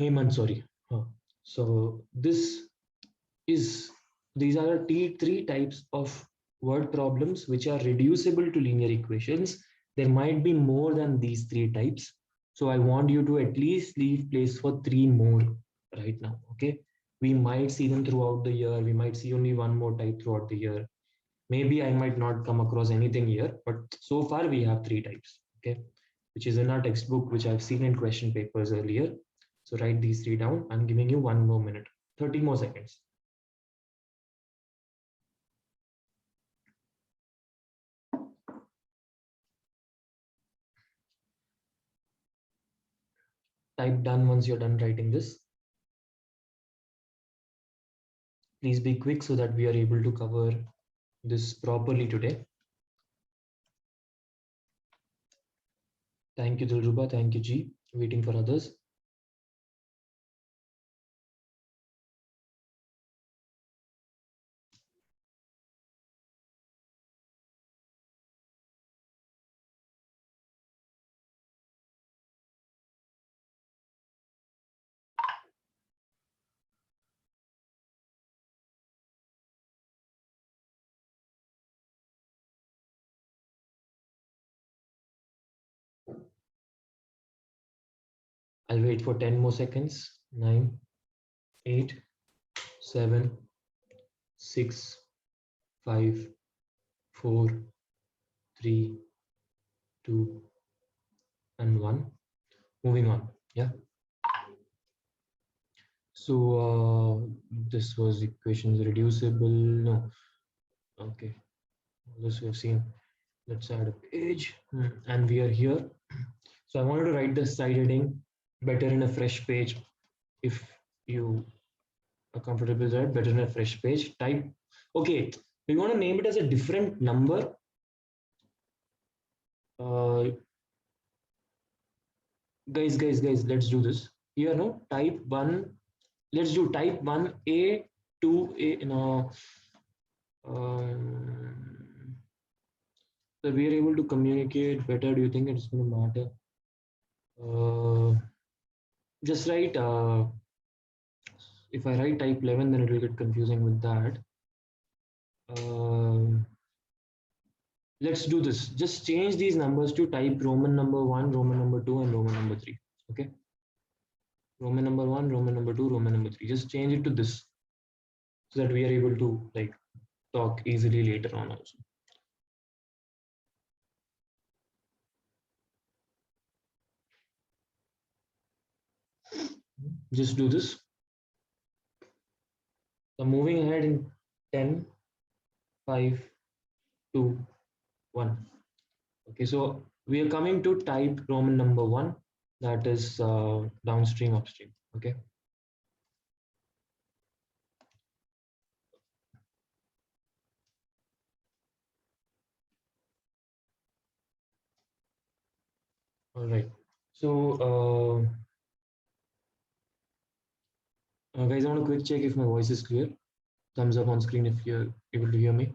Heyman, sorry. So these are the three types of word problems which are reducible to linear equations. There might be more than these three types. So I want you to at least leave place for three more right now. Okay. We might see them throughout the year. We might see only one more type throughout the year. Maybe I might not come across anything here, but so far we have three types. Okay. Which is in our textbook, which I've seen in question papers earlier. So write these three down. I'm giving you 1 more minute, 30 more seconds. Type done once you're done writing this. Please be quick so that we are able to cover this properly today. Thank you, Dilruba. Thank you, G. Waiting for others. I'll wait for 10 more seconds. 9, 8, 7, 6, 5, 4, 3, 2, and 1. Moving on. Yeah. So this was equations reducible. No. Okay. This we have seen. Let's add a page. And we are here. So I wanted to write the side heading better in a fresh page. If you are comfortable with that, better in a fresh page. Type. Okay. We want to name it as a different number. Guys, let's do this. Here, no, type 1. Let's do type 1A, 2A. No. So we are able to communicate better. Do you think it's going to matter? Just write. If I write type 11, then it will get confusing with that. Let's do this. Just change these numbers to type Roman number 1, Roman number 2, and Roman number 3. Okay. Roman number 1, Roman number 2, Roman number 3. Just change it to this so that we are able to like talk easily later on also. Just do this. So moving ahead in 10, 5, 2, 1. Okay, so we are coming to type Roman number 1, that is downstream, upstream. Okay. All right. So guys, I want to quick check if my voice is clear. Thumbs up on screen if you're able to hear me.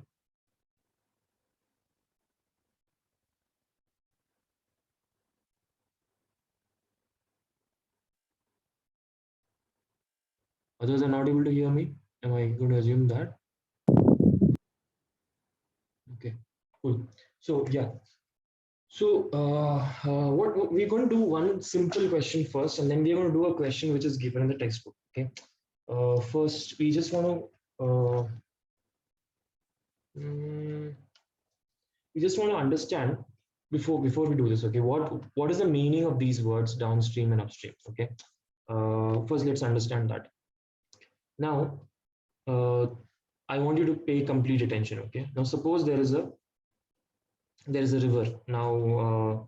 Others are not able to hear me. Am I going to assume that? Okay, cool. So yeah. So what we're going to do one simple question first, and then we're going to do a question which is given in the textbook. Okay. First, we just want to we just want to understand before we do this. Okay, what is the meaning of these words downstream and upstream? Okay. First, let's understand that. Now, I want you to pay complete attention. Okay. Now, suppose there is a river. Now,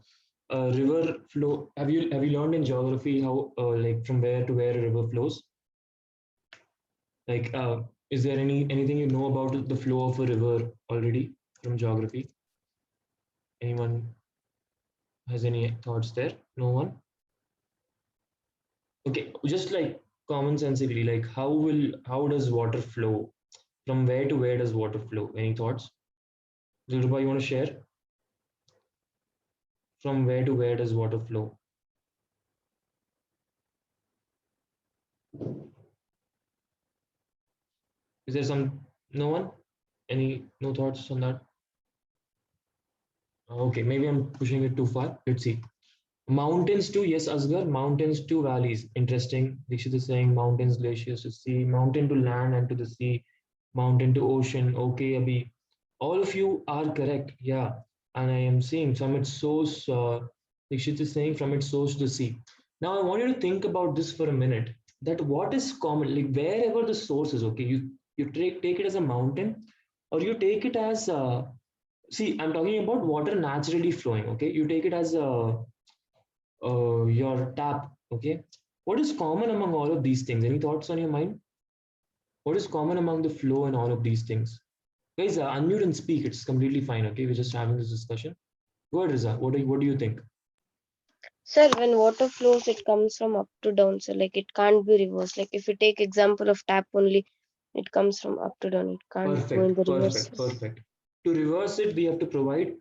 a river flow. Have you learned in geography how like from where to where a river flows? Like, is there anything you know about the flow of a river already from geography? Anyone has any thoughts there? No one? Okay, just like common sensically, like how does water flow? From where to where does water flow? Any thoughts? Dilruba, you want to share? From where to where does water flow? Is there no one? No thoughts on that? Okay, maybe I'm pushing it too far. Let's see. Mountains to, yes, Asgar, mountains to valleys. Interesting. Dikshit is saying mountains, glaciers to sea, mountain to land and to the sea, mountain to ocean. Okay, Abhi. All of you are correct. Yeah. And I am seeing from its source, Dikshit is saying from its source to the sea. Now I want you to think about this for a minute. That what is common, like wherever the source is, okay, you take it as a mountain, or you take it as see, I'm talking about water naturally flowing. Okay, you take it as your tap. Okay, what is common among all of these things? Any thoughts on your mind? What is common among the flow and all of these things? Guys, unmute and speak. It's completely fine. Okay, we're just having this discussion. Go ahead, Riza. What do you think? Sir, when water flows, it comes from up to down. So like it can't be reversed. Like if you take example of tap only, it comes from up to down. It can't go in Perfect, the reverse. perfect, perfect. To reverse it, we have to provide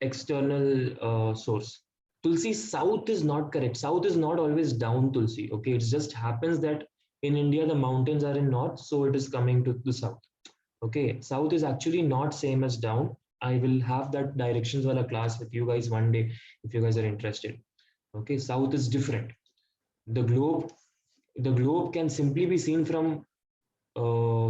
external source. Tulsi, south is not correct. South is not always down, Tulsi. Okay, it just happens that in India the mountains are in north, so it is coming to the south. Okay, south is actually not same as down. I will have that directions wala class with you guys one day if you guys are interested. Okay, south is different. The globe, the globe can simply be seen from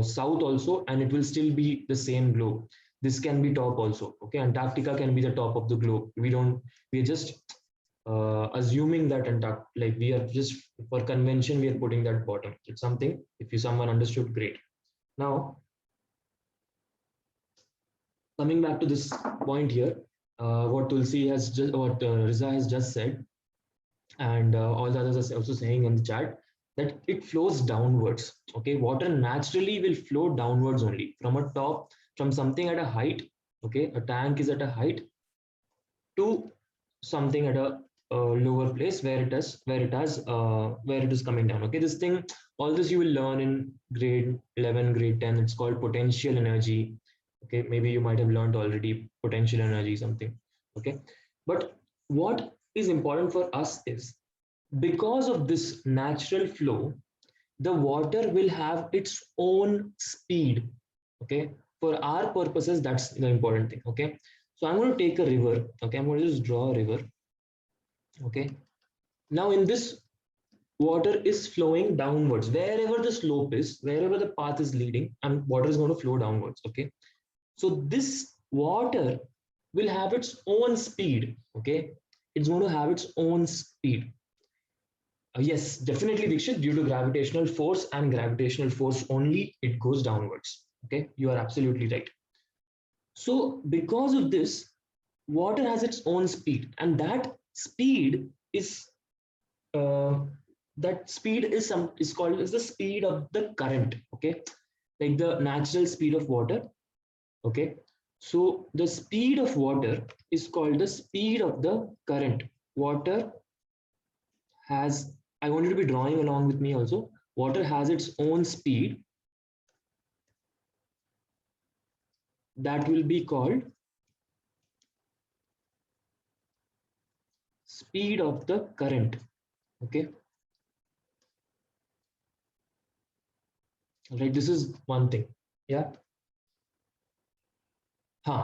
south also, and it will still be the same globe. This can be top also. Okay, Antarctica can be the top of the globe. We are just assuming that Antarctica, like we are just for convention, we are putting that bottom. It's something. If you someone understood, great. Now coming back to this point here, what Tulsi has just, what Riza has just said, and all the others are also saying in the chat, that it flows downwards. Okay, water naturally will flow downwards only from a top, from something at a height. Okay, a tank is at a height to something at a lower place where it is coming down. Okay, this thing, all this you will learn in grade 11, grade 10. It's called potential energy. Okay, maybe you might have learned already potential energy something. Okay, but what is important for us is, because of this natural flow, the water will have its own speed. Okay, for our purposes, that's the important thing. Okay, so I'm going to take a river. Okay, I'm going to just draw a river. Okay, now in this, water is flowing downwards wherever the slope is, wherever the path is leading, and water is going to flow downwards. Okay, so this water will have its own speed. Okay, it's going to have its own speed. Yes, definitely, Dikshit. Due to gravitational force and gravitational force only, it goes downwards. Okay, you are absolutely right. So, because of this, water has its own speed, and uh, that speed is called as the speed of the current. Okay, like the natural speed of water. Okay, so the speed of water is called the speed of the current. Water has, I want you to be drawing along with me also. Water has its own speed that will be called speed of the current. Okay, right. This is one thing. Yeah.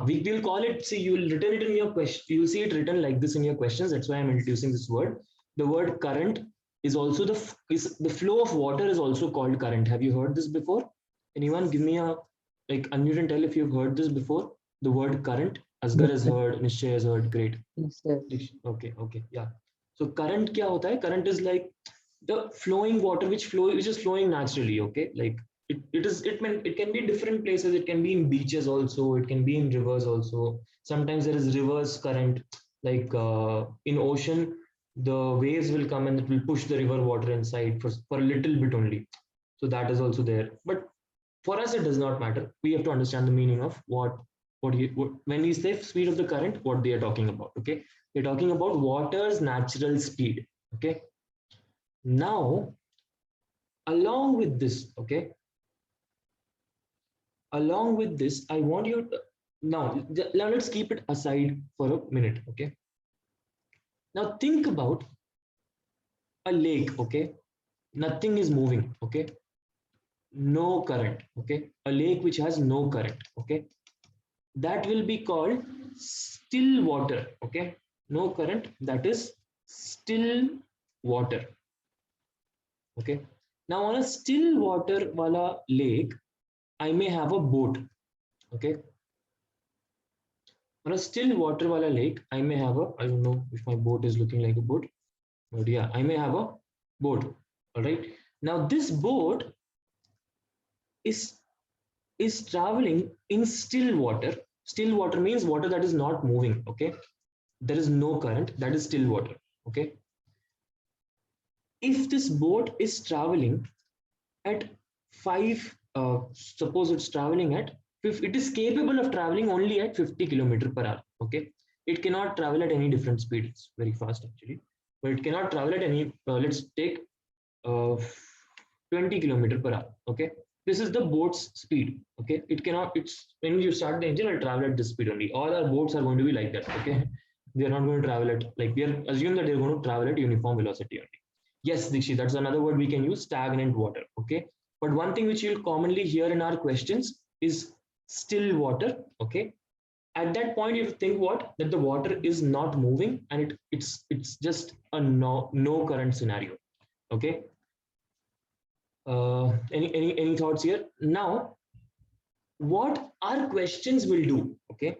We will call it. See, you will written it in your question. You will see it written like this in your questions. That's why I'm introducing this word. The word current is also is the flow of water is also called current. Have you heard this before? Anyone give me a, like, unmute and tell if you've heard this before. The word current. Asgar Yes, has sir. heard. Nishchay has heard. Great. Yes, sir. Okay. Okay. Yeah. So current क्या होता है? Current is like the flowing water which is flowing naturally. Okay, like it can be in different places. It can be in beaches also. It can be in rivers also. Sometimes there is reverse current, like in ocean, the waves will come and it will push the river water inside for a little bit only. So that is also there, but for us it does not matter. We have to understand the meaning of what when we say speed of the current, what they are talking about. Okay, they're talking about water's natural speed. Okay, now along with this, okay, along with this, I want you to, now let's keep it aside for a minute. Okay, now think about a lake. Okay, nothing is moving. Okay, no current, okay, a lake which has no current, okay, that will be called still water, okay, no current, that is still water, okay. Now on a still water wala lake, I may have a boat, okay. On a still water wala lake, I may have a, I don't know if my boat is looking like a boat, but yeah, I may have a boat, all right. Now this boat is traveling in still water. Still water means water that is not moving, okay. There is no current, that is still water, okay. If this boat is traveling at 5, suppose it's traveling at, it is capable of traveling only at 50 kilometer per hour, okay. It cannot travel at any different speed, it's very fast actually, but it cannot travel at any, let's take 20 kilometer per hour, okay. This is the boat's speed, okay. It cannot, it's when you start the engine, it'll travel at this speed only. All our boats are going to be like that, okay. They are not going to travel at, like, we are assume that they're going to travel at uniform velocity only. Yes, Dikshi, that's another word we can use, stagnant water, okay. But one thing which you'll commonly hear in our questions is still water, okay. At that point, you think what, that the water is not moving and it's just a no current scenario, okay. Any thoughts here? Now what our questions will do, okay,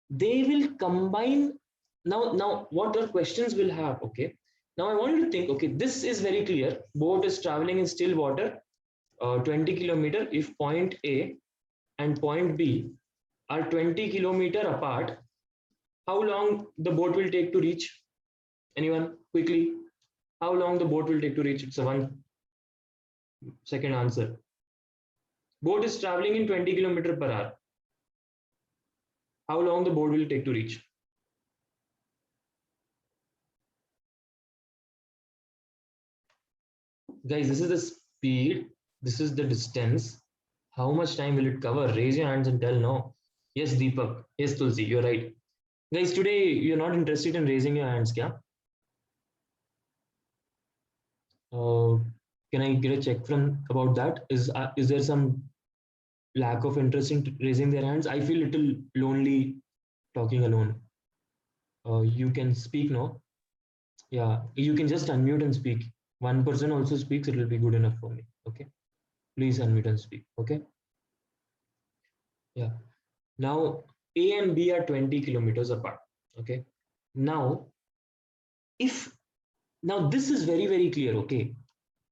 they will combine. Now what our questions will have, okay. Now I want you to think, okay, this is very clear, boat is traveling in still water, 20 kilometer. If point A and point B are 20 kilometer apart, how long the boat will take to reach? Anyone, quickly, how long the boat will take to reach? It's a 1 second answer. Boat is traveling in 20 kilometer per hour. How long the boat will take to reach? Guys, this is the speed. This is the distance. How much time will it cover? Raise your hands and tell no. Yes, Deepak. Yes, Tulsi, you're right. Guys, today you're not interested in raising your hands, kya? Can I get a check from about that? Is there some lack of interest in raising their hands? I feel little lonely talking alone. You can speak, no? Yeah, you can just unmute and speak. One person also speaks, it will be good enough for me. Okay, please unmute and speak. Okay, yeah. Now A and B are 20 kilometers apart. Okay, now if now this is very clear. Okay,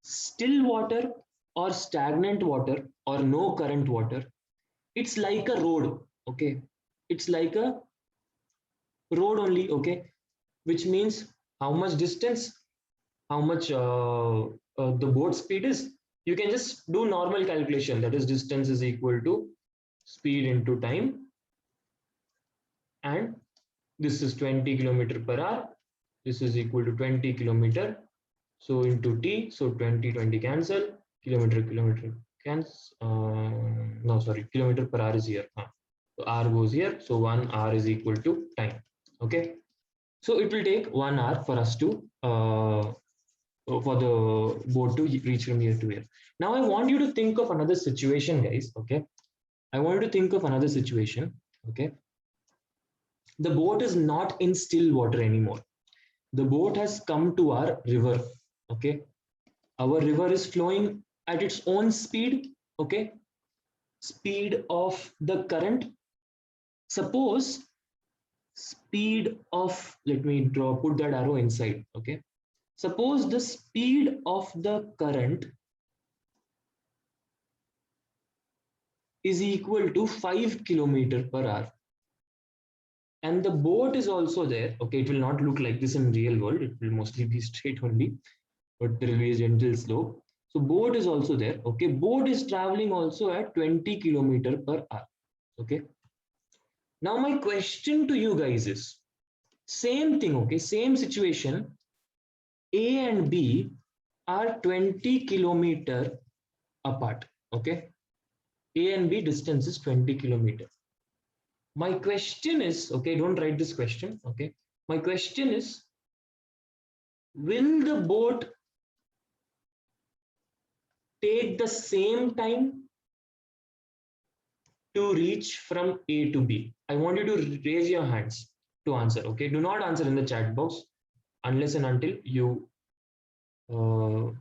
still water or stagnant water or no current water, it's like a road. Okay, it's like a road only. Okay, which means how much distance, how much the boat speed is, you can just do normal calculation, that is distance is equal to speed into time, and this is 20 kilometer per hour, this is equal to 20 kilometer, so into t, so 20 cancel, kilometer cancel, no sorry, kilometer per hour is here, so r goes here, so 1 hour is equal to time. Okay, so it will take 1 hour for us to for the boat to reach from here to here. Now I want you to think of another situation, guys. Okay, I want you to think of another situation. Okay, the boat is not in still water anymore. The boat has come to our river. Okay, our river is flowing at its own speed. Okay, speed of the current. Suppose speed of, let me put that arrow inside. Okay, suppose the speed of the current is equal to 5 kilometer per hour, and the boat is also there. Okay, it will not look like this in real world, it will mostly be straight only, but there will be a gentle slope. So boat is also there. Okay, boat is traveling also at 20 kilometer per hour. Okay, now my question to you guys is same thing. Okay, same situation, A and B are 20 kilometer apart. Okay, A and B distance is 20 kilometer. My question is, okay, don't write this question. Okay, my question is, will the boat take the same time to reach from A to B? I want you to raise your hands to answer. Okay, do not answer in the chat box unless and until you to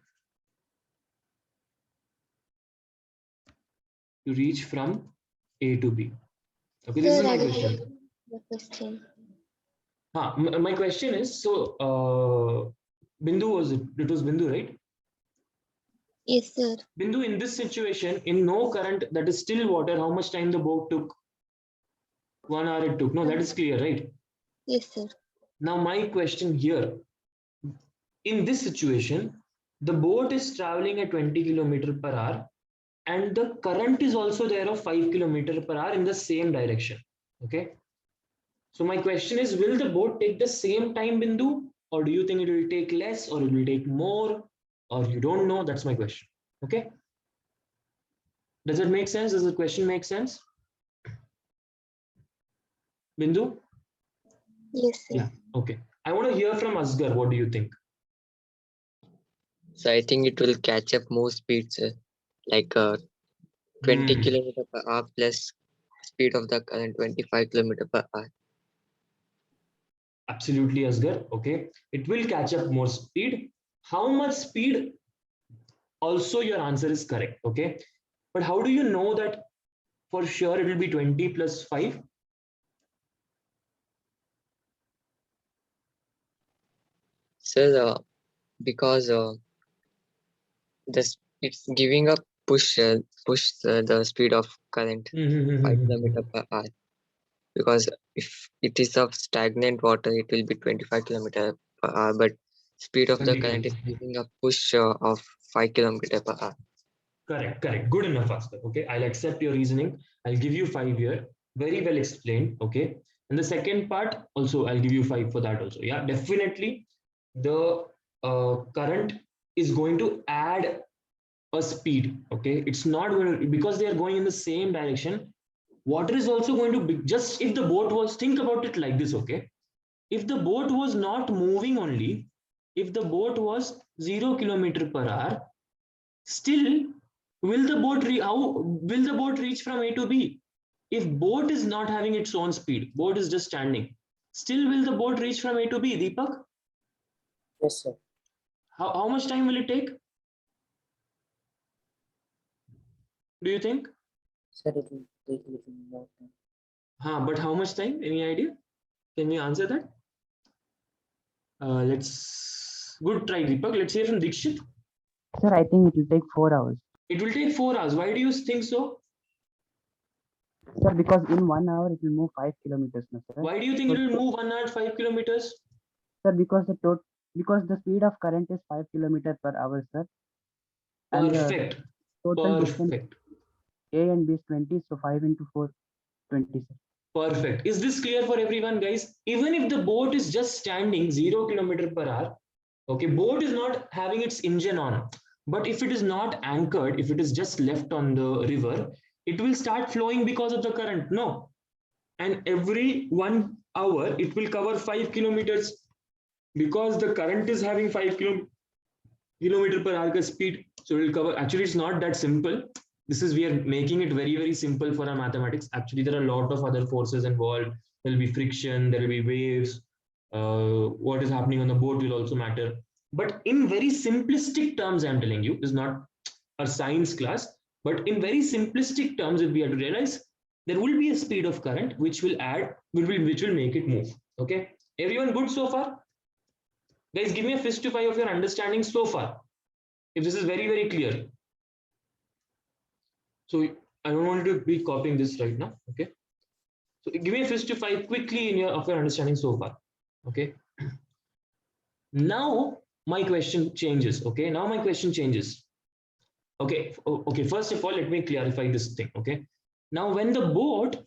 reach from A to B. Okay, this is my question. The question. My question is, so Bindu was it? It was Bindu, right? Yes, sir. Bindu, in this situation, in no current, that is still water, how much time the boat took? 1 hour it took. No, that is clear, right? Yes, sir. Now, my question here, in this situation, the boat is traveling at 20 kilometer per hour and the current is also there of 5 kilometer per hour in the same direction. Okay. So my question is, will the boat take the same time, Bindu? Or do you think it will take less or it will take more? Or you don't know? That's my question. Okay. Does it make sense? Does the question make sense? Bindu? Yes, sir. Yeah. Okay. I want to hear from Asgar. What do you think? So I think it will catch up more speeds, like 20 kilometer per hour plus speed of the current 25 kilometer per hour. Absolutely, Asgar. Okay. It will catch up more speed. How much speed? Also, your answer is correct. Okay. But how do you know that for sure it will be 20 plus 5? So because it's giving a push the speed of current 5 kilometer per hour. Because if it is of stagnant water, it will be 25 kilometer per hour, but speed of the current is giving a push of 5 kilometer per hour. Correct, correct. Good enough, Asgar. Okay, I'll accept your reasoning. I'll give you 5 here. Very well explained. Okay. And the second part, also, I'll give you 5 for that also. Yeah, definitely. The current is going to add a speed. Okay. It's not going to, because they are going in the same direction. Water is also going to be, just if the boat was, think about it like this. Okay. If the boat was not moving only, if the boat was 0 kilometer per hour, still will the boat how will the boat reach from A to B? If boat is not having its own speed, boat is just standing, still will the boat reach from A to B, Deepak? Yes, sir. How much time will it take? Do you think? Sir, it will take a little more time. But how much time? Any idea? Can you answer that? Let's good try, Deepak. Let's hear from Dikshit. Sir, I think it will take 4 hours. It will take 4 hours. Why do you think so? Sir, because in 1 hour it will move 5 kilometers, no, sir. Why do you think it will move 1 hour 5 kilometers? Sir, because the speed of current is 5 kilometers per hour, sir. And Perfect. total distance Perfect. A and B is 20, so 5 into 4, 20, sir. Perfect. Is this clear for everyone, guys? Even if the boat is just standing 0 kilometer per hour, okay, boat is not having its engine on, but if it is not anchored, if it is just left on the river, it will start flowing because of the current. No. And every 1 hour, it will cover 5 kilometers because the current is having 5 kilometer per hour speed. So it will cover. Actually, it's not that simple. This is, we are making it very, very simple for our mathematics. Actually, there are a lot of other forces involved. There will be friction, there will be waves. What is happening on the boat will also matter. But in very simplistic terms, I'm telling you, this is not a science class, but in very simplistic terms, if we have to realize, there will be a speed of current which will which will make it move. Okay, everyone good so far? Guys, give me a fist to 5 of your understanding so far, if this is very, very clear. So I don't want to be copying this right now. Okay. So give me a fist to 5 quickly in your understanding so far. Okay. Now my question changes. Okay. Now my question changes. Okay. Okay. First of all, let me clarify this thing. Okay. Now when the boat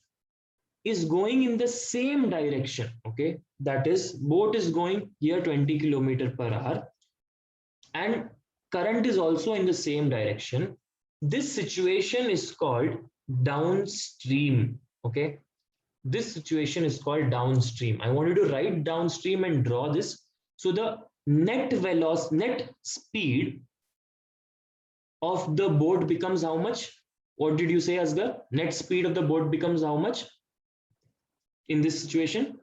is going in the same direction, okay, that is boat is going here 20 kilometer per hour and current is also in the same direction. This situation is called downstream. Okay. This situation is called downstream. I want you to write downstream and draw this. So the net velocity, net speed of the boat becomes how much? What did you say, Asghar? Net speed of the boat becomes how much in this situation?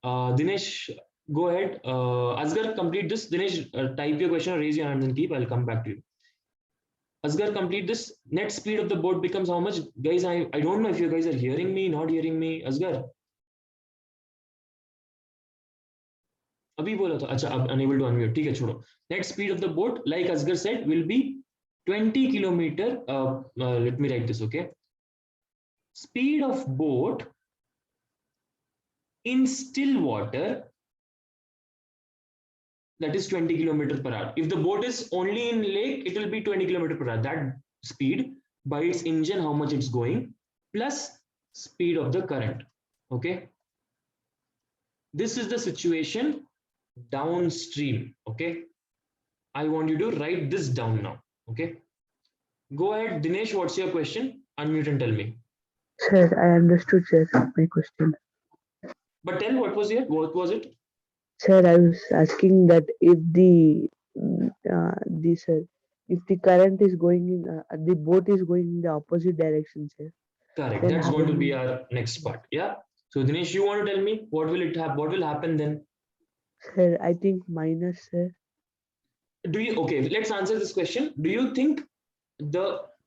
Dinesh, go ahead. Asghar, complete this. Dinesh, type your question, raise your hand and keep. I'll come back to you. Asghar, complete this. Net speed of the boat becomes how much? Guys, I don't know if you guys are hearing me, not hearing me. Asghar. अभी बोला था अच्छा अब unable to unmute ठीक है छोड़ो. Net speed of the boat like Asghar said will be 20 kilometer. Let me write this, okay? Speed of boat in still water, that is 20 kilometer per hour. If the boat is only in lake, it will be 20 kilometer per hour. That speed by its engine, how much it's going, plus speed of the current. Okay. This is the situation downstream. Okay. I want you to write this down now. Okay. Go ahead, Dinesh. What's your question? Unmute and tell me. Sir, I understood, sir, my question. But tell what was it? Sir, I was asking that if if the current is going in, the boat is going in the opposite direction, sir. Correct. Then That's how going to will- be our next part. Yeah. So Dinesh, you want to tell me what will it have? What will happen then? Sir, I think minus, sir. Do you okay? Let's answer this question. Do you think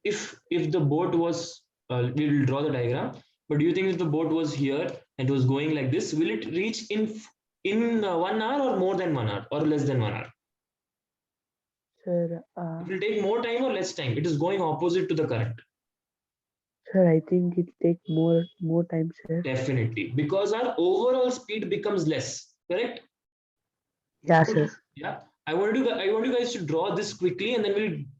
if the boat was we will draw the diagram, but do you think if the boat was here and was going like this, will it reach in 1 hour or more than 1 hour or less than 1 hour? Sir, It will take more time or less time. It is going opposite to the current. sir, I think it take more time, sir. Definitely, because our overall speed becomes less. Correct? Yeah, sir. Yeah. I want you guys to draw this quickly, and then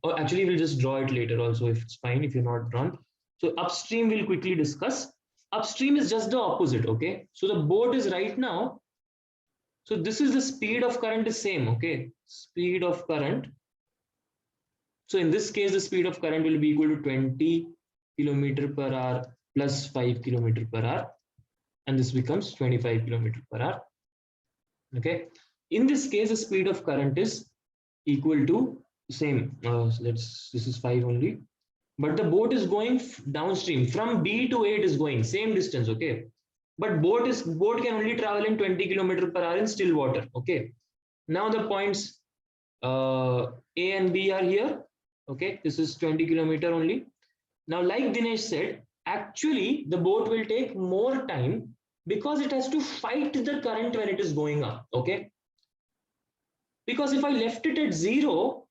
we'll just draw it later also if it's fine if you're not drawn. So upstream we'll quickly discuss. Upstream is just the opposite. Okay. So the boat is right now. So this is the speed of current is same. Okay. Speed of current. So in this case, the speed of current will be equal to 20 kilometer per hour plus 5 kilometer per hour, and this becomes 25 kilometer per hour. Okay. In this case, the speed of current is equal to same. This is 5 only, but the boat is going downstream from B to A. It is going same distance. Okay, but boat can only travel in 20 kilometer per hour in still water. Okay, now the points A and B are here. Okay, this is 20 kilometer only. Now, like Dinesh said, actually the boat will take more time because it has to fight the current when it is going up. Okay, because if I left it at 0,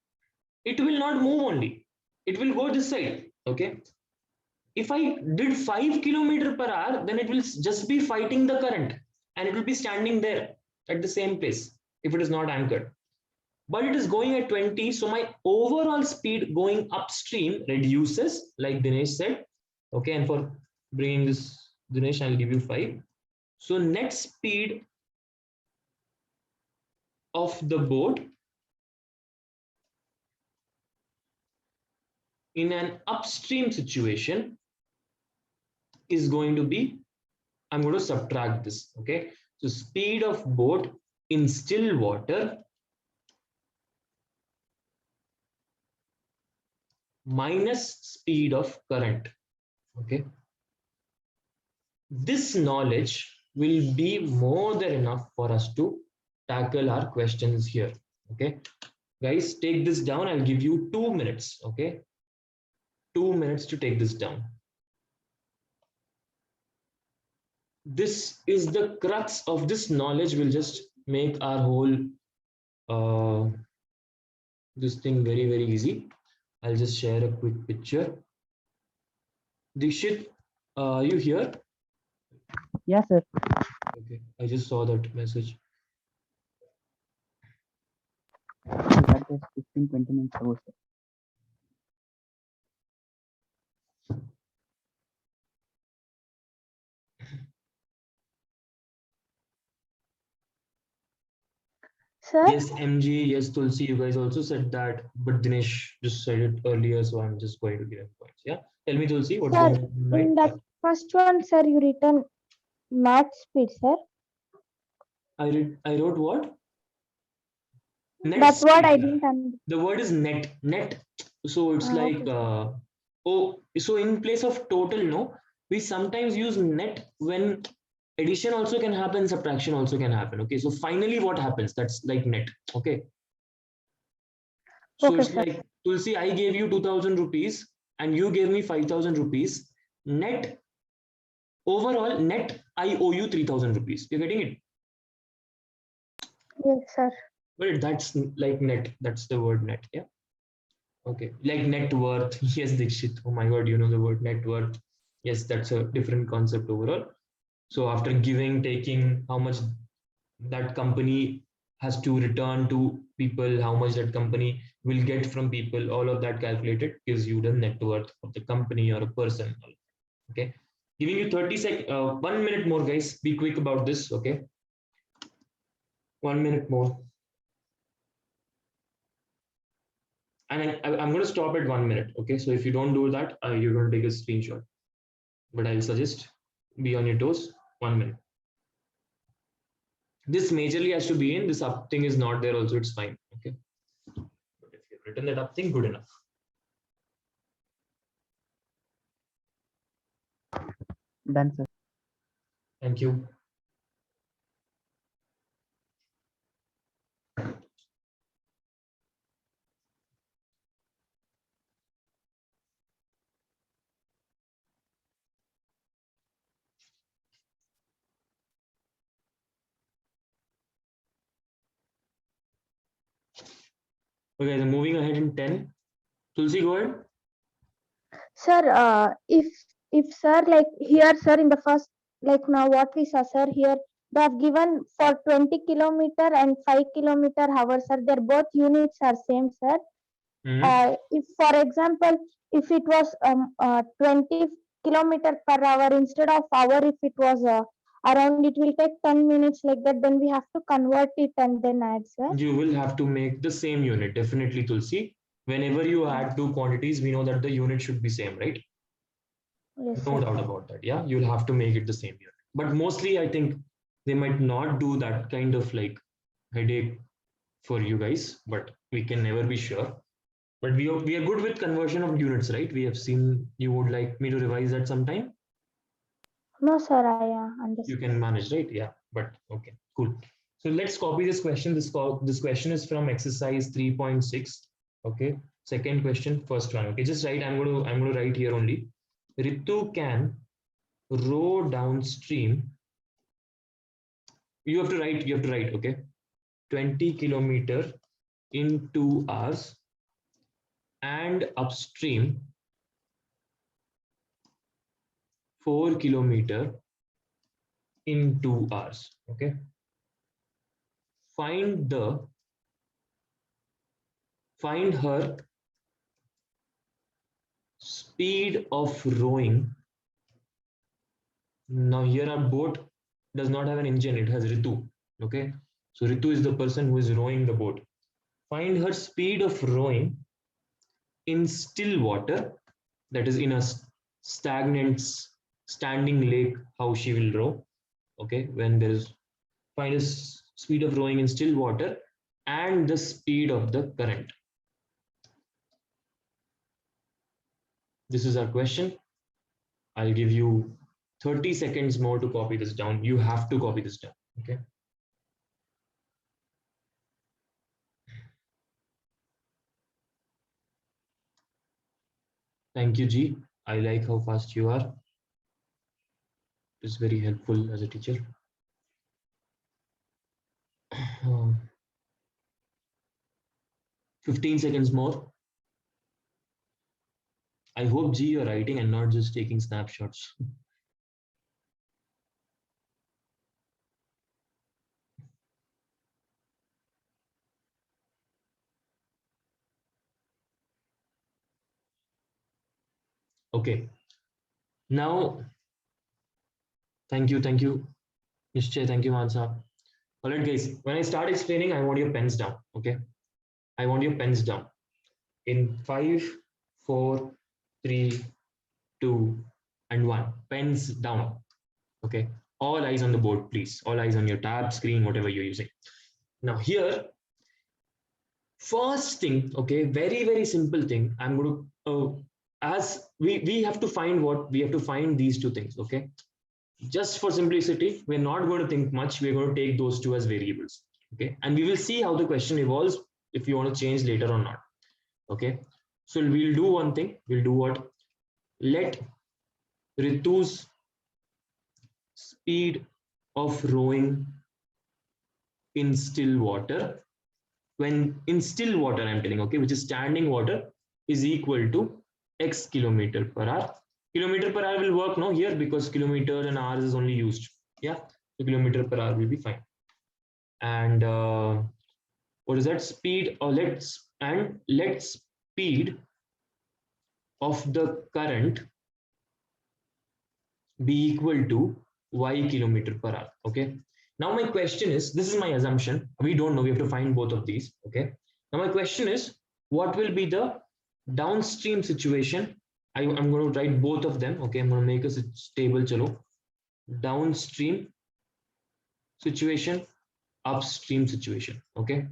it will not move only. It will go this side. Okay. If I did 5 kilometer per hour, then it will just be fighting the current and it will be standing there at the same place if it is not anchored. But it is going at 20. So my overall speed going upstream reduces, like Dinesh said. Okay. And for bringing this, Dinesh, I'll give you 5. So net speed of the boat in an upstream situation is going to be, I'm going to subtract this. Okay. So speed of boat in still water minus speed of current. Okay. This knowledge will be more than enough for us to tackle our questions here. Okay. Guys, take this down. I'll give you 2 minutes. Okay. 2 minutes to take this down. This is the crux of this knowledge, will just make our whole this thing very, very easy. I'll just share a quick picture. Dikshit, you here? Yes, sir. Okay, I just saw that message. That is 15-20 minutes ago, sir. Sir, Yes, MG, yes, Tulsi, you guys also said that, but Dinesh just said it earlier, so I'm just going to give him points. Yeah, tell me, Tulsi, what's Sir, going on? in Right? that first one, sir, you written max speed, sir. I wrote what? Net That's what I speed. didn't understand. The word is net. Net. So it's like Okay. so in place of total, no, we sometimes use net when addition also can happen, subtraction also can happen. Okay, so finally what happens? That's like net. Okay. So Okay, it's sir. like, Tulsi, I gave you 2000 rupees and you gave me 5000 rupees. Net, overall, net, I owe you 3000 rupees. You're getting it? Yes, sir. But that's like net. That's the word net. Yeah. Okay. Like net worth. Yes, Dikshit. Oh my God, you know the word net worth. Yes, that's a different concept overall. So after giving, taking, how much that company has to return to people, how much that company will get from people, all of that calculated gives you the net worth of the company or a person. Okay. Giving you 30 seconds, 1 minute more, guys. Be quick about this. Okay. 1 minute more. And I'm going to stop at 1 minute. Okay. So if you don't do that, you're going to take a screenshot. But I'll suggest be on your toes. 1 minute. This majorly has to be in. This up thing is not there also. It's fine. Okay. But if you've written that up thing, good enough. Done, sir. Thank you. Okay, so moving ahead in 10. Tulsi, go ahead. Sir, if sir, like here, sir, in the first, like now what we saw, sir, here they have given for 20 kilometer and 5 kilometer hour, sir. Their both units are same, sir. If for example, if it was 20 kilometer per hour instead of hour, if it was around, it will take 10 minutes like that, then we have to convert it and then add, sir. You will have to make the same unit, definitely, Tulsi. Whenever you add two quantities, we know that the unit should be same, right? Yes, No sir. doubt about that. Yeah, you'll have to make it the same unit. But mostly, I think they might not do that kind of like headache for you guys, but we can never be sure. But we are good with conversion of units, right? We have seen. You would like me to revise that sometime? No, sir, I You understand. can manage, right? Yeah, but okay, cool. So let's copy this question. This question is from exercise 3.6. Okay, second question, first one. Okay, just write. I'm going to write here only. Ritu can row downstream. You have to write. You have to write. Okay, 20 kilometer in 2 hours, and upstream 4 kilometer in 2 hours. Okay, find her speed of rowing. Now here our boat does not have an engine, it has Ritu. Okay, so Ritu is the person who is rowing the boat. Find her speed of rowing in still water, that is in a stagnant standing lake, how she will row. Okay, when there is, find a speed of rowing in still water and the speed of the current. This is our question. I'll give you 30 seconds more to copy this down. You have to copy this down. Okay. Thank you, G. I like how fast you are. It's very helpful as a teacher. 15 seconds more. I hope, G, you're writing and not just taking snapshots. Okay. Now, thank you, Nishchay, thank you, Mansa. All right, guys, when I start explaining, I want your pens down, okay? I want your pens down. In 5, 4, 3, 2, and 1. Pens down, okay? All eyes on the board, please. All eyes on your tab, screen, whatever you're using. Now here, First thing, okay, very simple thing. I'm going to as we have to find what we have to find these two things. Okay, just for simplicity, we're not going to think much. We're going to take those two as variables. Okay, and we will see how the question evolves if you want to change later or not. Okay, so we'll do one thing. We'll do what? Let Ritu's speed of rowing in still water, when in still water I'm telling, okay, which is standing water, is equal to x kilometer per hour. Kilometer per hour will work now here because kilometer and hours is only used. Yeah, so kilometer per hour will be fine. And what is that? Speed, or let speed of the current be equal to y kilometer per hour. Okay, now my question is, this is my assumption, we don't know, we have to find both of these. Okay, now my question is, what will be the downstream situation? I'm going to write both of them. Okay, I'm going to make a table. Chalo, downstream situation, upstream situation. Okay,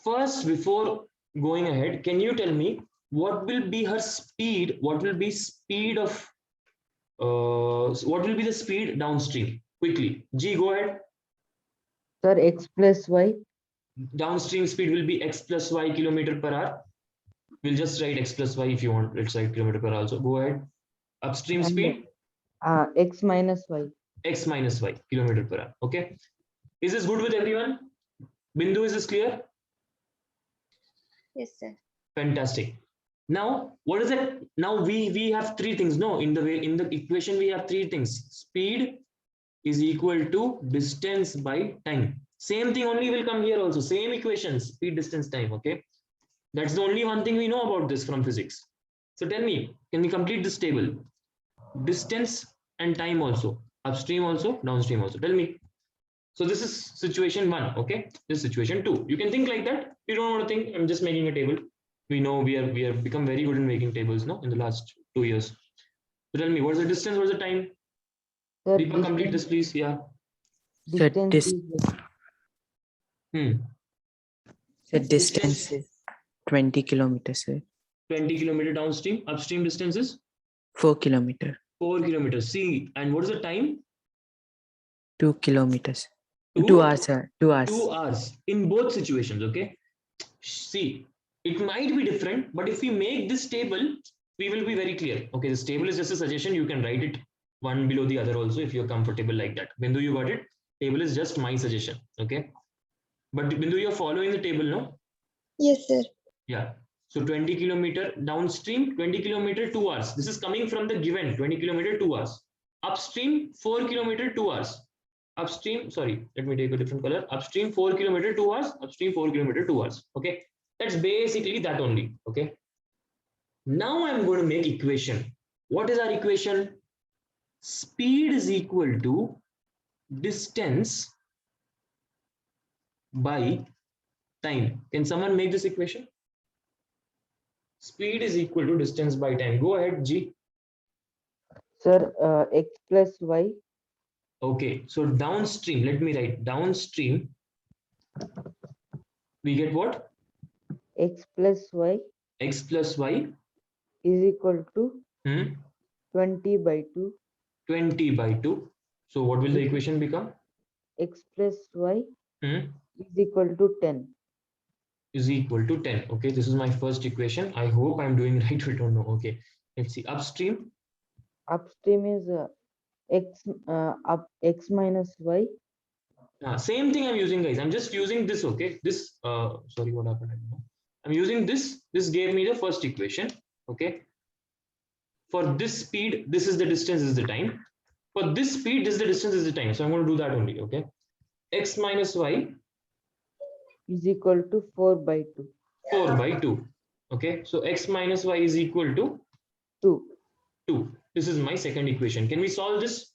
first, before going ahead, can you tell me what will be her speed? What will be speed of what will be the speed downstream? Quickly, G, go ahead. Sir, x plus y. Downstream speed will be x plus y kilometer per hour. We'll just write x plus y if you want. Let's write kilometer per hour also. Go ahead. Upstream speed. X minus y. X minus y kilometer per hour. Okay. Is this good with everyone? Bindu, is this clear? Yes, sir. Fantastic. Now, what is it? Now we have three things. No, in the equation we have three things. Speed is equal to distance by time. Same thing only will come here also. Same equations, speed, distance, time. Okay, that's the only one thing we know about this from physics. So tell me, can we complete this table? Distance and time also, upstream also, downstream also. Tell me. So this is situation one. Okay, this is situation two. You can think like that. You don't want to think. I'm just making a table. We know we have become very good in making tables, no, in the last 2 years. So tell me, what's the distance? What's the time? Sir, Deepak, complete this, please. Yeah. distance is The distance is 20 kilometers, sir. 20 kilometer downstream. Upstream distance is 4 kilometers. 4 kilometers. See, and what is the time? 2 kilometers. Two- 2 hours, sir. 2 hours. 2 hours in both situations. Okay. See, it might be different, but if we make this table, we will be very clear. Okay, this table is just a suggestion. You can write it one below the other also if you're comfortable like that. Bindu, you got it? Table is just my suggestion. Okay. But Bindu, you're following the table, no? Yes, sir. Yeah. So 20 kilometer downstream, 20 kilometer 2 hours. This is coming from the given 20 kilometer 2 hours. Upstream 4 kilometer 2 hours. Upstream, sorry, let me take a different color. Upstream 4 kilometer 2 hours. Upstream 4 kilometer 2 hours. Okay. That's basically that only. Okay. Now I'm going to make equation. What is our equation? Speed is equal to distance by time. Can someone make this equation? Speed is equal to distance by time. Go ahead, G. sir, x plus y. Okay, so downstream, let me write downstream. We get what? X plus y X plus y is equal to 20 by 2. 20 by 2. So what will the equation become? X plus y Hmm? is equal to 10. Is equal to 10. Okay, this is my first equation. I hope I'm doing right. We don't know. Okay, let's see. Upstream. Upstream is x minus y. Same thing I'm using, guys. I'm just using this. Okay, this. Sorry, what happened? I don't know. I'm using this. This gave me the first equation. Okay. For this speed, this is the distance, this is the time. For this speed, this is the distance, this is the time. So I'm going to do that only. Okay. X minus y Is equal to 4 by 2. 4 by 2. Okay. So x minus y is equal to 2. 2. This is my second equation. Can we solve this?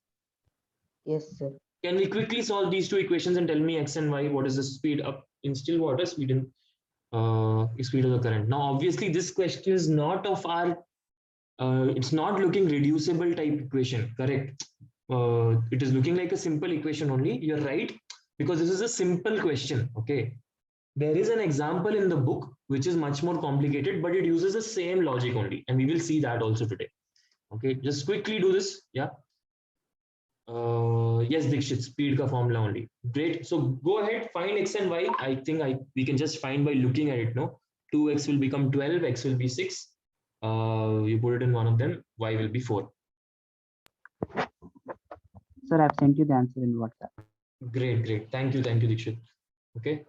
Yes, sir. Can we quickly solve these two equations and tell me x and y? What is the speed up in still water? Speed in speed of the current. Now, obviously, this question is not of our. It's not looking reducible type equation. Correct. It is looking like a simple equation only. You're right, because this is a simple question. Okay. There is an example in the book which is much more complicated, but it uses the same logic only, and we will see that also today. Okay, just quickly do this. Yeah. Yes, Dikshit, speed ka formula only. Great. So go ahead, find x and y. I think we can just find by looking at it. No, 2x will become 12, x will be 6. You put it in one of them, y will be 4. Sir, I've sent you the answer in WhatsApp. Great. Thank you, Dikshit. Okay.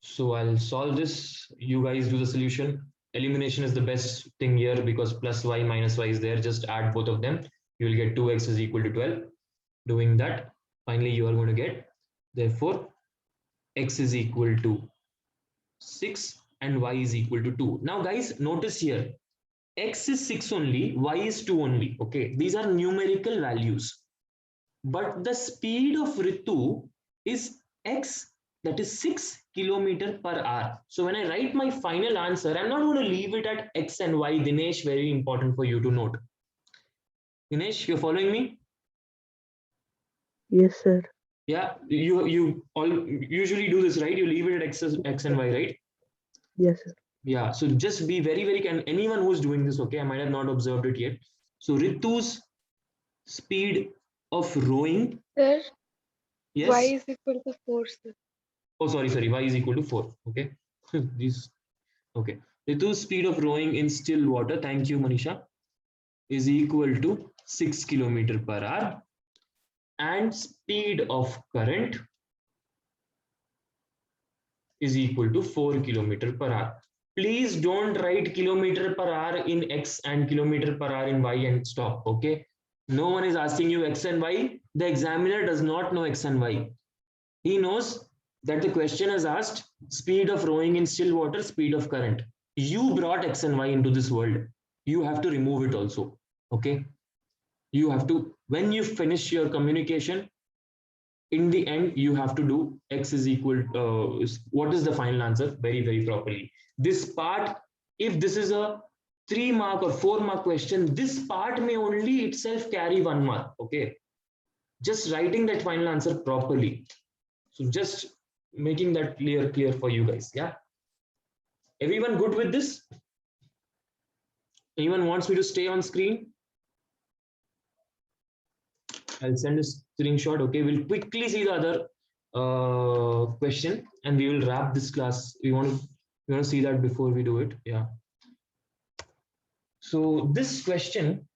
So I'll solve this. You guys do the solution. Elimination is the best thing here because plus y minus y is there. Just add both of them. You will get 2x is equal to 12. Doing that, finally you are going to get, therefore, x is equal to 6 and y is equal to 2. Now guys, notice here, x is 6 only, y is 2 only. Okay, these are numerical values. But the speed of Ritu is x, that is 6 km per hour. So when I write my final answer, I'm not going to leave it at x and y. Dinesh, very important for you to note. Dinesh, you're following me? Yes, sir. Yeah, you all usually do this, right? You leave it at x and y, right? Yes, sir. Yeah, so just be very, and anyone who's doing this, okay, I might have not observed it yet. So Ritu's speed of rowing. Sir, Yes. y is equal to 4, sir. Oh, sorry, y is equal to 4. Okay. These, okay. Ritu's speed of rowing in still water, thank you, Manisha, is equal to 6 km per hour. And speed of current is equal to 4 km per hour. Please don't write kilometer per hour in x and kilometer per hour in y and stop. Okay. No one is asking you x and y. The examiner does not know x and y. He knows that the question is asked speed of rowing in still water, speed of current. You brought x and y into this world. You have to remove it also. Okay. You have to, when you finish your communication, in the end, you have to do x is equal to, what is the final answer? Very properly. This part, if this is a 3 mark or 4 mark question, this part may only itself carry 1 mark. Okay. Just writing that final answer properly. So just making that clear for you guys. Yeah. Everyone good with this? Anyone wants me to stay on screen? I'll send a screenshot. Okay, we'll quickly see the other question and we will wrap this class. We want to see that before we do it. Yeah. So this question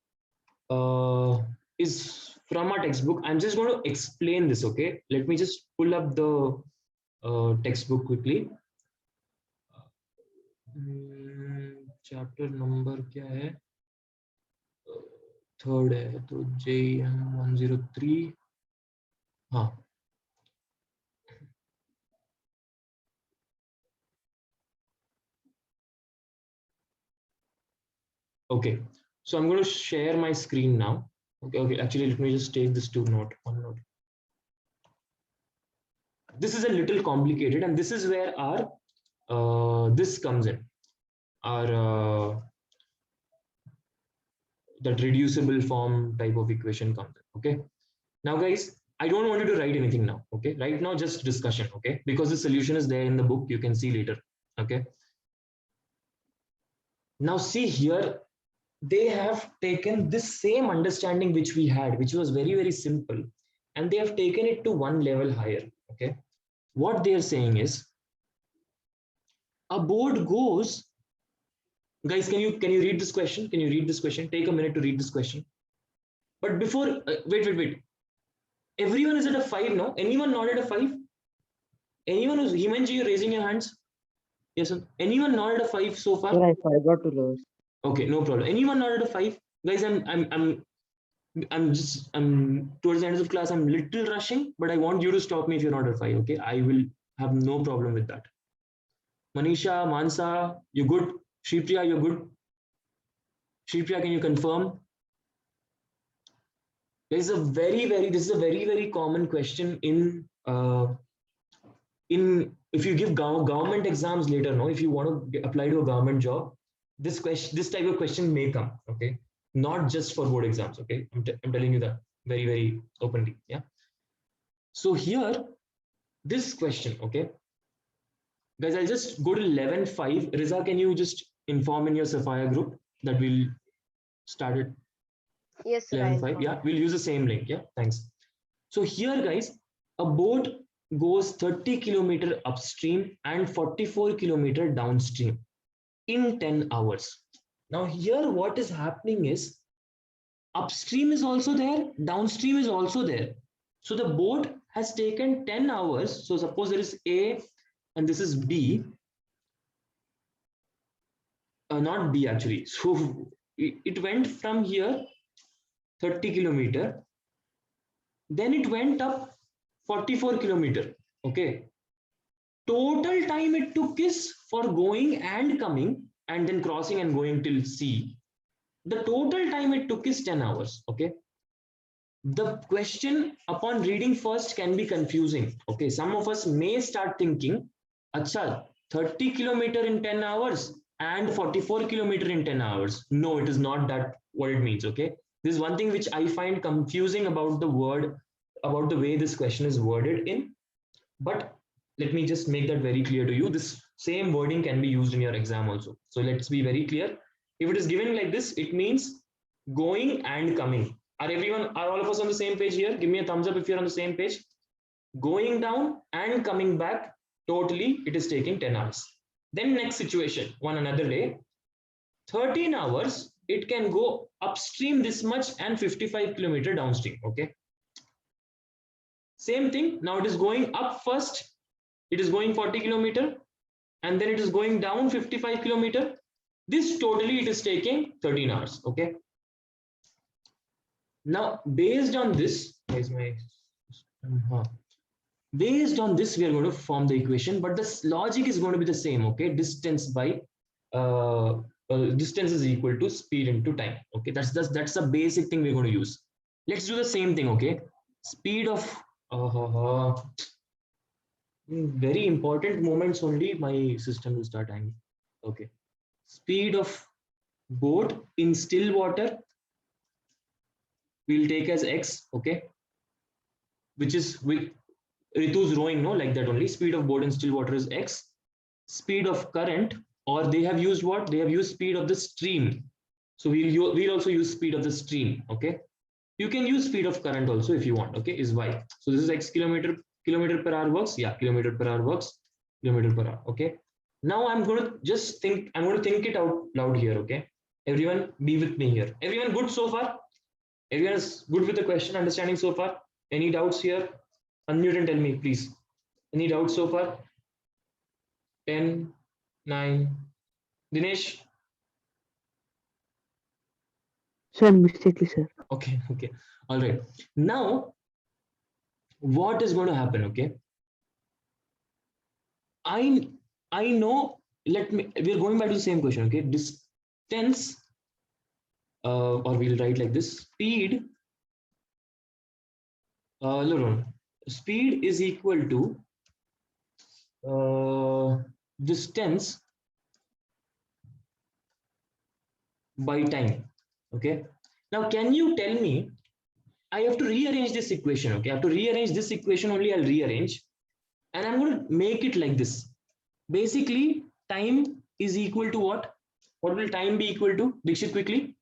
is from our textbook. I'm just going to explain this. Okay, let me just pull up the textbook quickly. Chapter number क्या है? Third है तो JM 103. हाँ. Okay, so I'm going to share my screen now. Okay, actually let me just take this to OneNote. This is a little complicated and this is where our this comes in, our that reducible form type of equation comes in. Okay, now guys, I don't want you to write anything now. Okay, right now just discussion. Okay, because the solution is there in the book, you can see later. Okay, now see here, they have taken this same understanding which we had, which was very simple, and they have taken it to one level higher. Okay, what they are saying is a board goes, guys, can you read this question? Can you read this question? Take a minute to read this question. But before, wait. Everyone is at a 5 now. Anyone not at a 5? Anyone who's Himanji, you're raising your hands? Yes, sir. Anyone not at a 5 so far? Sir, I forgot to lower. Okay, no problem. Anyone not at a 5? Guys, I'm towards the end of class, I'm little rushing, but I want you to stop me if you're not at 5. Okay, I will have no problem with that. Manisha, Mansa, you good? Shripriya, you're good? Shripriya, can you confirm? This is a very common question in if you give government exams later, no, if you want to apply to a government job, this type of question may come. Okay, not just for board exams. Okay, I'm telling you that very openly. Yeah. So here, this question, okay, Guys, I'll just go to 11.5. Riza, can you just inform in your Sapphire group that we'll start at Yes, sir. I'll 11.5? follow. Yeah, we'll use the same link. Yeah, thanks. So here, guys, a boat goes 30 kilometer upstream and 44 kilometer downstream in 10 hours. Now here what is happening is upstream is also there, downstream is also there. So the boat has taken 10 hours. So suppose there is A and this is B. Not B actually. So it went from here 30 kilometer. Then it went up 44 kilometer. Okay. Total time it took is for going and coming and then crossing and going till C. The total time it took is 10 hours. Okay. The question upon reading first can be confusing. Okay. Some of us may start thinking, Acha, 30 kilometer in 10 hours and 44 kilometer in 10 hours. No, it is not that what it means. Okay. This is one thing which I find confusing about the word, about the way this question is worded in. But let me just make that very clear to you. This same wording can be used in your exam also. So let's be very clear. If it is given like this, it means going and coming. Are all of us on the same page here? Give me a thumbs up if you're on the same page. Going down and coming back, totally it is taking 10 hours. Then next situation, one another day, 13 hours, it can go upstream this much and 55 kilometer downstream. Okay. Same thing. Now it is going up first. It is going 40 kilometer and then it is going down 55 kilometer. This totally it is taking 13 hours. Okay. Now based on this, based on this, we are going to form the equation, but this logic is going to be the same. Okay. Distance by distance is equal to speed into time. Okay. That's the basic thing we're going to use. Let's do the same thing. Okay. Speed of very important moments only my system will start hanging. Okay. Speed of boat in still water we'll take as x. Okay. Which is with Ritu's rowing, no, like that only. Speed of boat in still water is x. Speed of current, or they have used what? They have used speed of the stream. So we'll also use speed of the stream. Okay. You can use speed of current also if you want. Okay, is y. So this is x kilometer per hour works. Yeah, kilometer per hour works. Kilometer per hour. Okay. Now I'm going to just think. I'm going to think it out loud here. Okay. Everyone, be with me here. Everyone good so far? Everyone is good with the question, understanding so far? Any doubts here? Unmute and tell me, please. Any doubts so far? 10, 9. Dinesh? Sir, mistakenly, sir. Okay, okay. All right. Now, what is going to happen? Okay. I know, we're going back to the same question. Okay. Distance, or we'll write like this, speed, no. Speed is equal to distance by time. Okay. Now, can you tell me, I have to rearrange this equation. Okay. I have to rearrange this equation only. I'll rearrange and I'm going to make it like this. Basically, time is equal to what? What will time be equal to? Dikshit, quickly.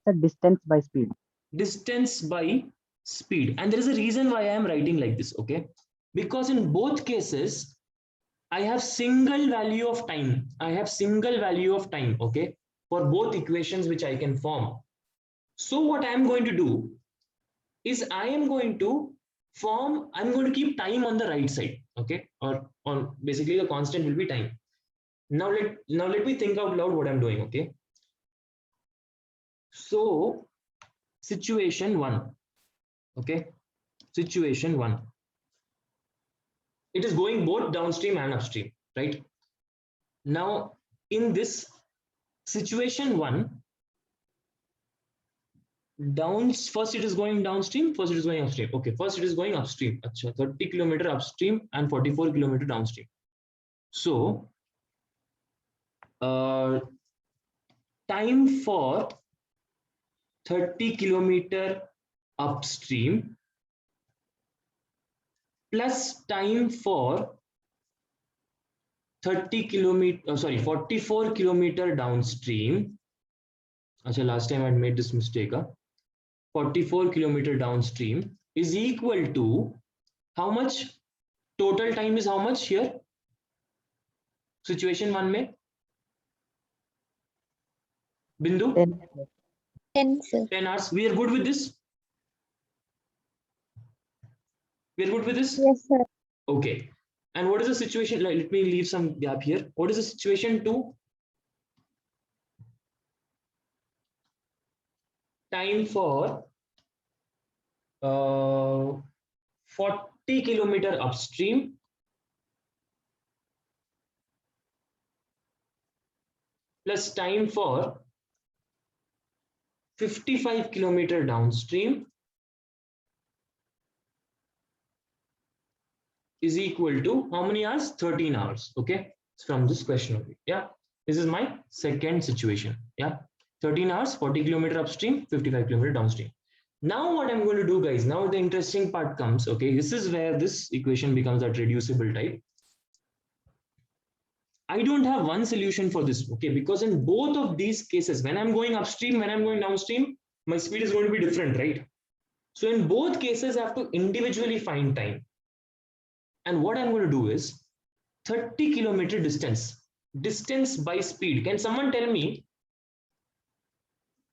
The distance by speed. Distance by speed. And there is a reason why I am writing like this. Okay. Because in both cases, I have single value of time. I have single value of time. Okay. For both equations which I can form. So what I am going to do is I'm going to keep time on the right side. Okay. Or basically the constant will be time. Now let me think out loud what I'm doing. Okay. So situation 1. Okay. Situation 1. It is going both downstream and upstream, right? Now in this situation 1, first it is going downstream, first it is going upstream. Okay, first it is going upstream. Achha, 30 kilometer upstream and 44 kilometer downstream. So time for 30 kilometer upstream plus time for 44 kilometer downstream. Actually, last time I made this mistake. 44 kilometer downstream is equal to how much? Total time is how much here? Situation 1 mein? Bindu? 10, sir. 10 hours. We are good with this? We are good with this? Yes, sir. Okay. And what is the situation? Let me leave some gap here. What is the situation 2? Time for 40 kilometer upstream plus time for 55 kilometer downstream is equal to how many hours? 13 hours. Okay, it's from this question only. Yeah, this is my second situation. Yeah, 13 hours, 40 kilometer upstream, 55 kilometer downstream. Now what I'm going to do, guys, now the interesting part comes. Okay, this is where this equation becomes that reducible type. I don't have one solution for this, okay, because in both of these cases, when I'm going upstream, when I'm going downstream, my speed is going to be different, right? So in both cases, I have to individually find time. And what I'm going to do is 30 kilometer distance by speed. Can someone tell me,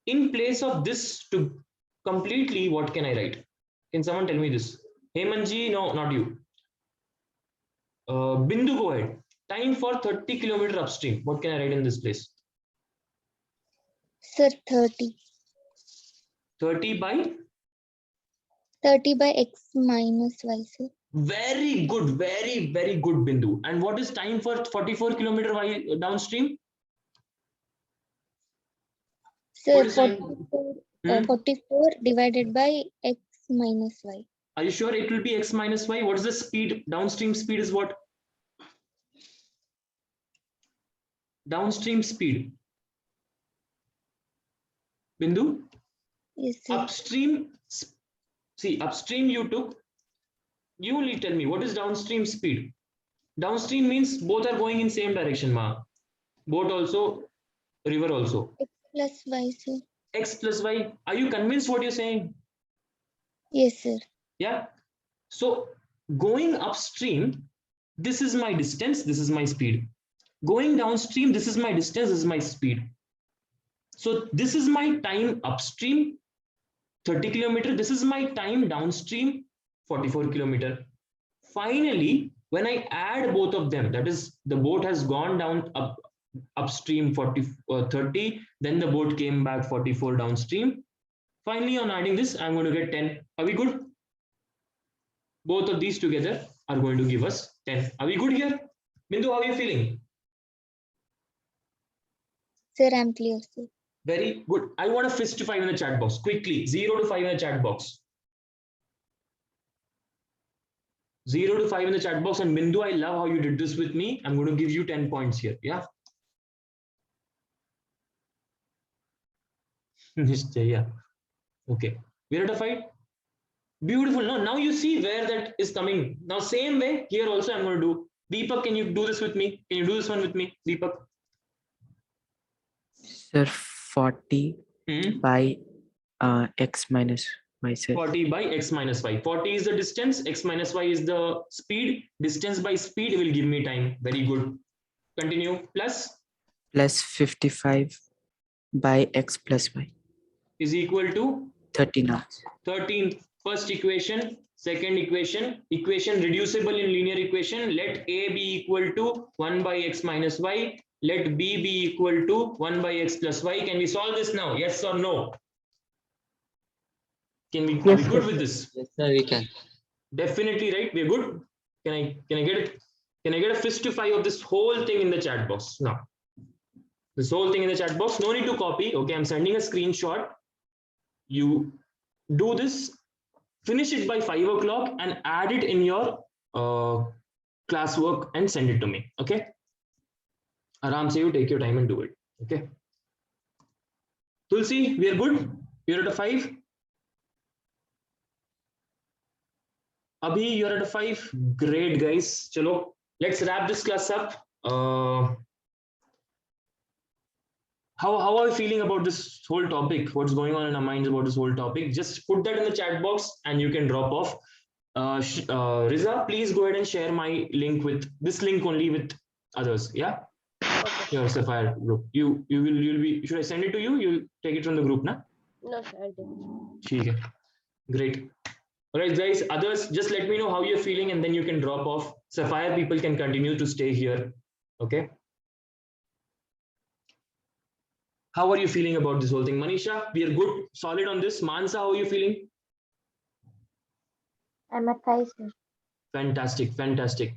in place of this to completely, what can I write? Can someone tell me this? Hemanji, no, not you. Bindu, go ahead. Time for 30 kilometer upstream. What can I write in this place? Sir, 30. 30 by? 30 by x minus y, sir. Very good, very, very good, Bindu. And what is time for 44 kilometer downstream? Sir, What is 44 divided by x minus y. Are you sure it will be x minus y? What is the speed? Downstream speed is what? Downstream speed. Bindu? Yes, sir. Upstream, see, upstream you took. You only tell me, what is downstream speed? Downstream means both are going in same direction, ma. Boat also, river also. X plus y, sir. X plus y. Are you convinced what you're saying? Yes, sir. Yeah. So going upstream, this is my distance, this is my speed. Going downstream, this is my distance, this is my speed. So this is my time upstream, 30 kilometer. This is my time downstream, 44 kilometer. Finally, when I add both of them, that is, the boat has gone down upstream 30, then the boat came back 44 downstream. Finally, on adding this, I'm going to get 10. Are we good? Both of these together are going to give us 10. Are we good here? Bindu, how are you feeling? Sir, I'm clear, sir. Very good. I want a fist to 5 in the chat box. Quickly, 0 to 5 in the chat box. 0 to 5 in the chat box. And Bindu, I love how you did this with me. I'm going to give you 10 points here. Yeah. Yeah. Okay. We're at a 5. Beautiful. Now you see where that is coming. Now, same way here also I'm going to do. Deepak, can you do this with me? Can you do this one with me, Deepak? Sir, 40 by x minus y, sir. 40 by x minus y. 40 is the distance, x minus y is the speed. Distance by speed will give me time. Very good. Continue. Plus 55 by x plus y is equal to 13 hours. 13. First equation, second equation, equation reducible in linear equation. Let a be equal to 1 by x minus y. Let b be equal to 1 by x plus y. Can we solve this now? Yes or no? Can we? Are we good with this? Yes, sir, we can. Definitely, right? We're good. Can I get it? Can I get a fist to 5 of this whole thing in the chat box now? This whole thing in the chat box. No need to copy. Okay, I'm sending a screenshot. You do this. Finish it by 5 o'clock and add it in your classwork and send it to me. Okay. Aram se you take your time and do it. Okay. Tulsi, we are good. You're at a 5. Abhi, you're at a 5. Great, guys. Chalo, let's wrap this class up. How are you feeling about this whole topic? What's going on in our minds about this whole topic? Just put that in the chat box and you can drop off. Riza, please go ahead and share my link with this link only with others. Yeah, Okay. your Sapphire group. You'll be. Should I send it to you? You'll take it from the group, na? No, sir, I'll do it. Okay. Great. All right, guys. Others, just let me know how you're feeling, and then you can drop off. Sapphire people can continue to stay here. Okay. How are you feeling about this whole thing? Manisha, we are good, solid on this. Mansa, how are you feeling? I'm at 5, sir. Fantastic, fantastic.